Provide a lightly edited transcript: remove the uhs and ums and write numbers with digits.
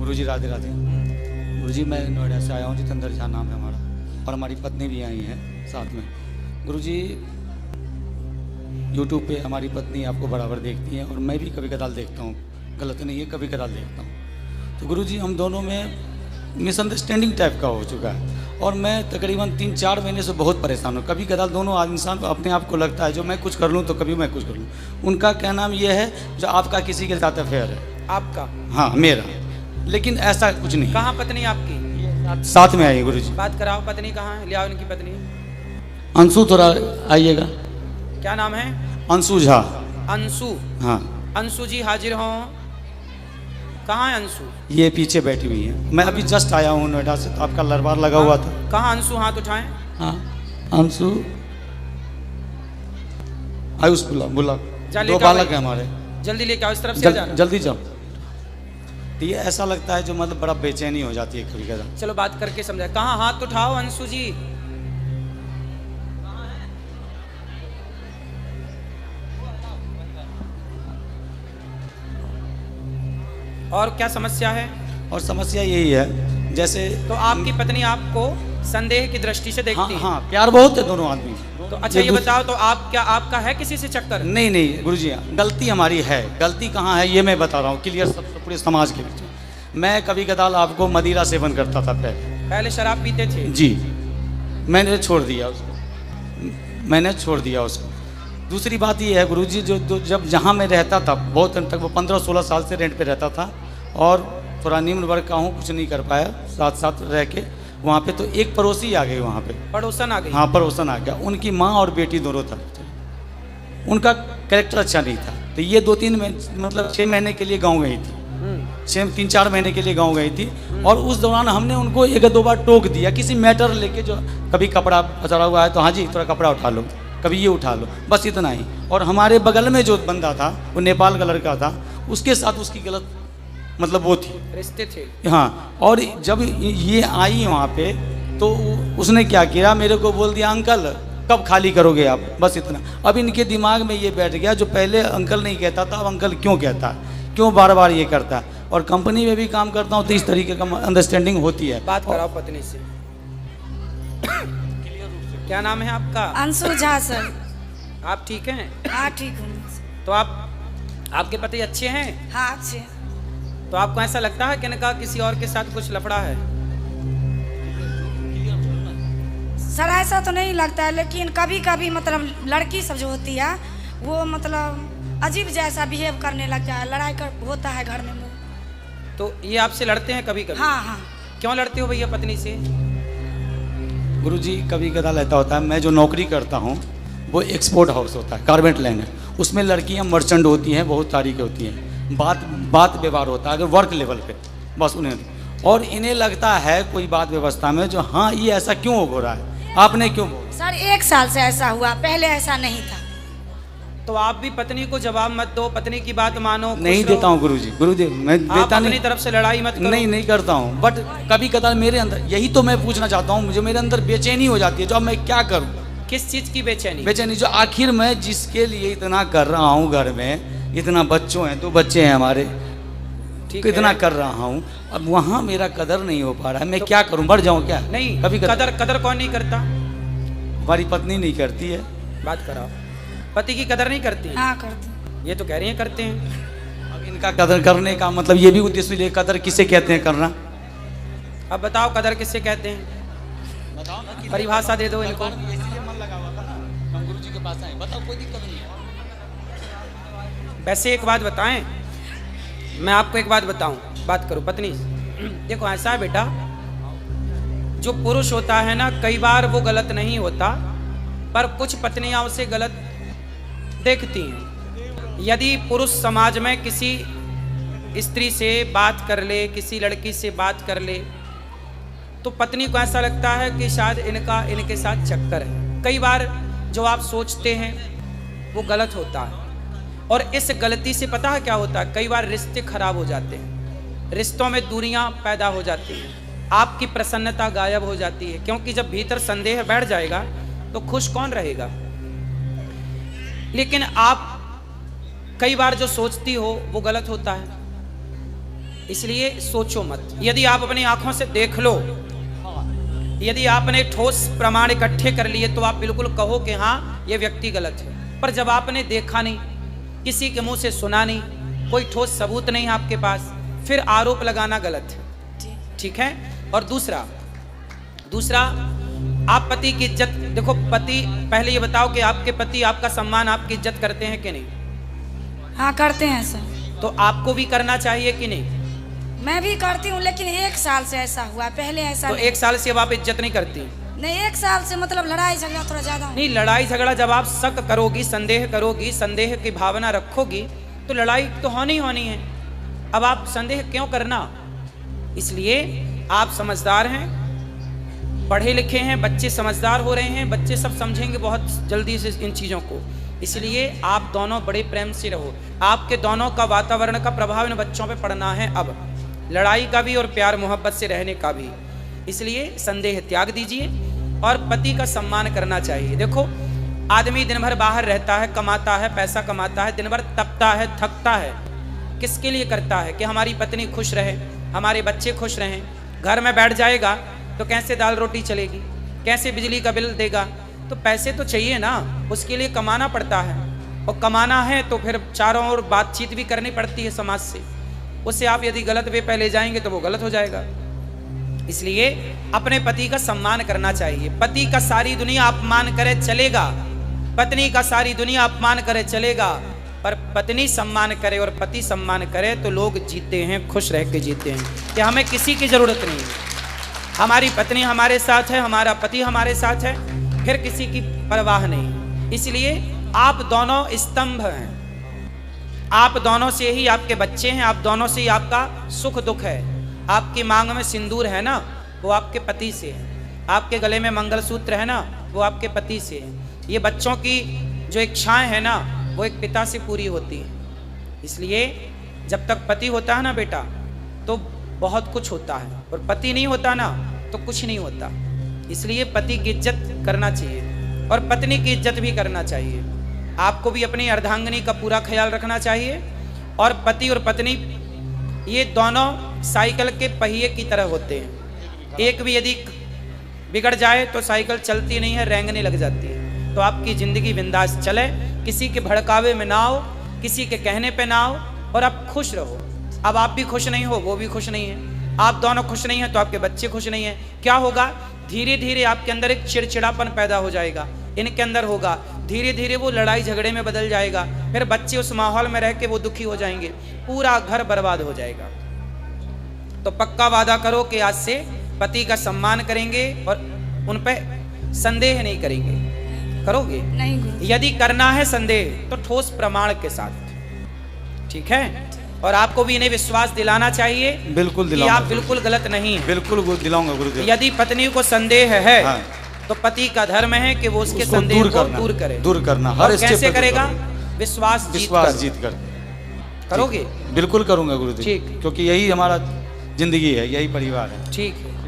गुरुजी राधे राधे। गुरुजी मैं नोएडा से आया हूँ, जितेंद्र झा नाम है हमारा, और हमारी पत्नी भी आई है साथ में। गुरुजी यूट्यूब पे हमारी पत्नी आपको बराबर देखती है और मैं भी कभी कदाल देखता हूँ, गलत नहीं है, कभी कदाल देखता हूँ। तो गुरुजी हम दोनों में मिसअंडरस्टैंडिंग टाइप का हो चुका है और मैं तकरीबन 3-4 महीने से बहुत परेशान हूँ। कभी कदाल दोनों इंसान को अपने आप को लगता है जो मैं कुछ कर लूँ तो कभी मैं कुछ कर लूँ। उनका क्या नाम ये है जो आपका किसी के साथ अफेयर है। आपका? हाँ मेरा, लेकिन ऐसा कुछ नहीं। कहाँ पत्नी आपकी? साथ में आई गुरुजी। बात कराओ, पत्नी कहाँ है? ले आओ इनकी पत्नी। अंशु थोड़ा आइएगा। क्या नाम है? अंशु झा। अंशु? हाँ। अंशु जी हाजिर हो। कहाँ है अंशु? ये पीछे बैठी हुई है। मैं अभी जस्ट आया हूँ नोएडा से, तो आपका लरबार लगा हुआ था। कहाँ अंशु? हाथ उठाएं। हाँ अंशु आयुष बुला 2 बालक है हमारे। जल्दी लेके आओ, इस तरफ से जाना। जल्दी जाओ। तो ये ऐसा लगता है जो मतलब बड़ा बेचैनी हो जाती है कभी कभी। चलो बात करके समझा। कहाँ? हाथ उठाओ अंशु जी। और क्या समस्या है? और समस्या यही है जैसे तो आपकी पत्नी आपको संदेह की दृष्टि से देखती है? हाँ प्यार बहुत है दोनों आदमी। तो अच्छा ये बताओ, तो आपका है किसी से चक्कर? नहीं नहीं गुरुजी, गलती हमारी है। गलती कहाँ है ये मैं बता रहा हूँ क्लियर, सब पूरे समाज के बीच में। मैं कभी कदाल आपको मदिरा सेवन करता था पहले शराब पीते थे? जी, मैंने छोड़ दिया उसको। दूसरी बात ये है गुरुजी, जो जब जहाँ मैं रहता था बहुत दिन तक, वो 15-16 साल से रेंट पे रहता था और थोड़ा निम्न वर्ग का हूँ, कुछ नहीं कर पाया साथ साथ रह के वहाँ पे। तो एक पड़ोसी आ गई वहाँ पे, पड़ोसन आ गई? हाँ पड़ोसन आ गया। उनकी माँ और बेटी दोनों था, उनका कैरेक्टर अच्छा नहीं था। तो ये 2-3 मतलब 6 महीने के लिए गाँव गई थी, 3-4 महीने के लिए गाँव गई थी। और उस दौरान हमने उनको 1-2 बार टोक दिया किसी मैटर लेके, जो कभी कपड़ा पचड़ा हुआ है तो हाँ जी थोड़ा कपड़ा उठा लो, कभी ये उठा लो, बस इतना ही। और हमारे बगल में जो बंदा था वो नेपाल का लड़का था, उसके साथ उसकी गलत मतलब वो थी, रिश्ते थे। हाँ। और जब ये आई वहाँ पे तो उसने क्या किया, मेरे को बोल दिया अंकल कब खाली करोगे आप, बस इतना। अब इनके दिमाग में ये बैठ गया, जो पहले अंकल नहीं कहता था अब अंकल क्यों कहता है, क्यों बार बार ये करता है। और कंपनी में भी काम करता हूँ तो इस तरीके का अंडरस्टैंडिंग होती है। बात कराओ पत्नी से। क्या नाम है आपका? अंशु झा सर। आप ठीक हैं? हाँ ठीक हूँ। तो आपके पति अच्छे हैं? हाँ अच्छे। तो आपको ऐसा लगता है कि इनका किसी और के साथ कुछ लफड़ा है? सर ऐसा तो नहीं लगता है, लेकिन कभी कभी मतलब लड़की सब जो होती है वो मतलब अजीब जैसा बिहेव करने लगता है, लड़ाई होता है घर में। तो ये आपसे लड़ते हैं कभी कभी? हाँ हाँ। क्यों लड़ते हो भैया पत्नी से? गुरुजी कभी कदाल ऐसा होता है, मैं जो नौकरी करता हूँ वो एक्सपोर्ट हाउस होता है, गारमेंट लैंड है, उसमें लड़कियाँ मर्चेंट होती हैं, बहुत सारी की होती हैं। बात व्यवहार होता है अगर वर्क लेवल पे, बस उन्हें। और इन्हें लगता है कोई बात व्यवस्था में जो हाँ ये ऐसा क्यों हो रहा है, आपने क्यों बोला? सर 1 साल से ऐसा हुआ, पहले ऐसा नहीं था। तो आप भी पत्नी को जवाब मत दो, पत्नी की बात मानो। नहीं देता हूँ गुरुजी, गुरुदेव मैं देता नहीं, अपनी तरफ से लड़ाई मत करो। नहीं करता हूँ, बट कभी कदाल मेरे अंदर, यही तो मैं पूछना चाहता हूँ, मुझे मेरे अंदर बेचैनी हो जाती है, जो अब मैं क्या करूँ। किस चीज की बेचैनी? बेचैनी जो आखिर मैं जिसके लिए इतना कर रहा हूँ, घर में इतना बच्चों हैं, 2 बच्चे हैं हमारे, कितना कर रहा हूँ, अब वहाँ मेरा कदर नहीं हो पा रहा है। मैं क्या करूँ, बढ़ जाऊँ क्या? नहीं, कभी कदर कौन नहीं करता? हमारी पत्नी नहीं करती है। बात कराओ। पति की कदर नहीं करती? हाँ करती। ये तो कह रही हैं करते हैं। अब इनका कदर करने का मतलब ये भी उद्देश्य ले, कदर किसे कहते हैं करना? अब बताओ कदर किसे कहते हैं, बताओ ना, परिभाषा दे दो इनको। इसलिए मन लगा हुआ था ना, हम गुरुजी के पास आए, बताओ कोई दिक्कत नहीं है। वैसे एक बात बताएं, मैं आपको एक बात बताऊं, बात करो पत्नी। देखो ऐसा है बेटा, जो पुरुष होता है ना, कई बार वो गलत नहीं होता, पर कुछ पत्नियां उसे गलत देखती हैं। यदि पुरुष समाज में किसी स्त्री से बात कर ले, किसी लड़की से बात कर ले, तो पत्नी को ऐसा लगता है कि शायद इनके साथ चक्कर है। कई बार जो आप सोचते हैं वो गलत होता है, और इस गलती से पता है क्या होता है, कई बार रिश्ते खराब हो जाते हैं, रिश्तों में दूरियां पैदा हो जाती हैं, आपकी प्रसन्नता गायब हो जाती है। क्योंकि जब भीतर संदेह बैठ जाएगा तो खुश कौन रहेगा? लेकिन आप कई बार जो सोचती हो वो गलत होता है। इसलिए सोचो मत। यदि आप अपनी आंखों से देख लो, यदि आपने ठोस प्रमाण इकट्ठे कर लिए तो आप बिल्कुल कहो कि हाँ ये व्यक्ति गलत है। पर जब आपने देखा नहीं, किसी के मुंह से सुना नहीं, कोई ठोस सबूत नहीं आपके पास, फिर आरोप लगाना गलत है। ठीक है। और दूसरा आप पति की इज्जत देखो। पति, पहले ये बताओ कि आपके पति आपका सम्मान, आपकी इज्जत करते हैं कि नहीं? हाँ करते हैं सर। तो आपको भी करना चाहिए कि नहीं? मैं भी करती हूँ, लेकिन 1 साल से ऐसा हुआ, पहले ऐसा तो 1 साल से अब आप इज्जत नहीं करती? नहीं, 1 साल से मतलब लड़ाई झगड़ा थोड़ा ज्यादा। नहीं, लड़ाई झगड़ा जब आप शक करोगी, संदेह करोगी, संदेह की भावना रखोगी तो लड़ाई तो होनी है। अब आप संदेह क्यों करना? इसलिए आप समझदार हैं, पढ़े लिखे हैं, बच्चे समझदार हो रहे हैं, बच्चे सब समझेंगे बहुत जल्दी से इन चीज़ों को। इसलिए आप दोनों बड़े प्रेम से रहो। आपके दोनों का वातावरण का प्रभाव इन बच्चों पे पड़ना है, अब लड़ाई का भी और प्यार मोहब्बत से रहने का भी। इसलिए संदेह त्याग दीजिए और पति का सम्मान करना चाहिए। देखो, आदमी दिन भर बाहर रहता है, कमाता है, पैसा कमाता है, दिन भर तपता है, थकता है, किसके लिए करता है? कि हमारी पत्नी खुश रहे, हमारे बच्चे खुश रहें। घर में बैठ जाएगा तो कैसे दाल रोटी चलेगी, कैसे बिजली का बिल देगा? तो पैसे तो चाहिए ना, उसके लिए कमाना पड़ता है। और कमाना है तो फिर चारों ओर बातचीत भी करनी पड़ती है समाज से। उससे आप यदि गलत वे पे ले जाएंगे तो वो गलत हो जाएगा। इसलिए अपने पति का सम्मान करना चाहिए। पति का सारी दुनिया अपमान करे चलेगा, पत्नी का सारी दुनिया अपमान करे चलेगा, पर पत्नी सम्मान करे और पति सम्मान करे तो लोग जीते हैं, खुश रह के जीते हैं कि हमें किसी की जरूरत नहीं है। हमारी पत्नी हमारे साथ है, हमारा पति हमारे साथ है, फिर किसी की परवाह नहीं। इसलिए आप दोनों स्तंभ हैं, आप दोनों से ही आपके बच्चे हैं, आप दोनों से ही आपका सुख दुख है। आपकी मांग में सिंदूर है ना, वो आपके पति से है। आपके गले में मंगलसूत्र है ना, वो आपके पति से है। ये बच्चों की जो इच्छाएं हैं ना, वो एक पिता से पूरी होती है। इसलिए जब तक पति होता है ना बेटा, तो बहुत कुछ होता है, और पति नहीं होता ना तो कुछ नहीं होता। इसलिए पति की इज्जत करना चाहिए और पत्नी की इज्जत भी करना चाहिए। आपको भी अपनी अर्धांगिनी का पूरा ख्याल रखना चाहिए। और पति और पत्नी ये दोनों साइकिल के पहिए की तरह होते हैं। एक भी यदि बिगड़ जाए तो साइकिल चलती नहीं है, रेंगने लग जाती है। तो आपकी ज़िंदगी बिंदास चले, किसी के भड़कावे में ना आओ, किसी के कहने पे ना आओ, और आप खुश रहो। अब आप भी खुश नहीं हो, वो भी खुश नहीं है, आप दोनों खुश नहीं हैं तो आपके बच्चे खुश नहीं हैं। क्या होगा? धीरे धीरे आपके अंदर एक चिड़चिड़ापन पैदा हो जाएगा, इनके अंदर होगा। धीरे धीरे वो लड़ाई झगड़े में बदल जाएगा, फिर बच्चे उस माहौल में रह के वो दुखी हो जाएंगे, पूरा घर बर्बाद हो जाएगा। तो पक्का वादा करो कि आज से पति का सम्मान करेंगे और उन पे संदेह नहीं करेंगे। करोगे? नहीं गुरु। यदि करना है संदेह तो ठोस प्रमाण के साथ, ठीक है? और आपको भी इन्हें विश्वास दिलाना चाहिए, बिल्कुल कि दिलाऊंगा, आप बिल्कुल गलत नहीं हैं। बिल्कुल दिलाऊंगा गुरुदेव। यदि पत्नी को संदेह है हाँ। तो पति का धर्म है कि वो उसके उसको संदेह को करना, दूर करे। दूर करना, और हर स्टेप कैसे पे करेगा? करूंगा। विश्वास जीत कर करोगे? बिल्कुल करूंगा गुरुदेव, ठीक। क्योंकि यही हमारा जिंदगी है, यही परिवार है। ठीक है।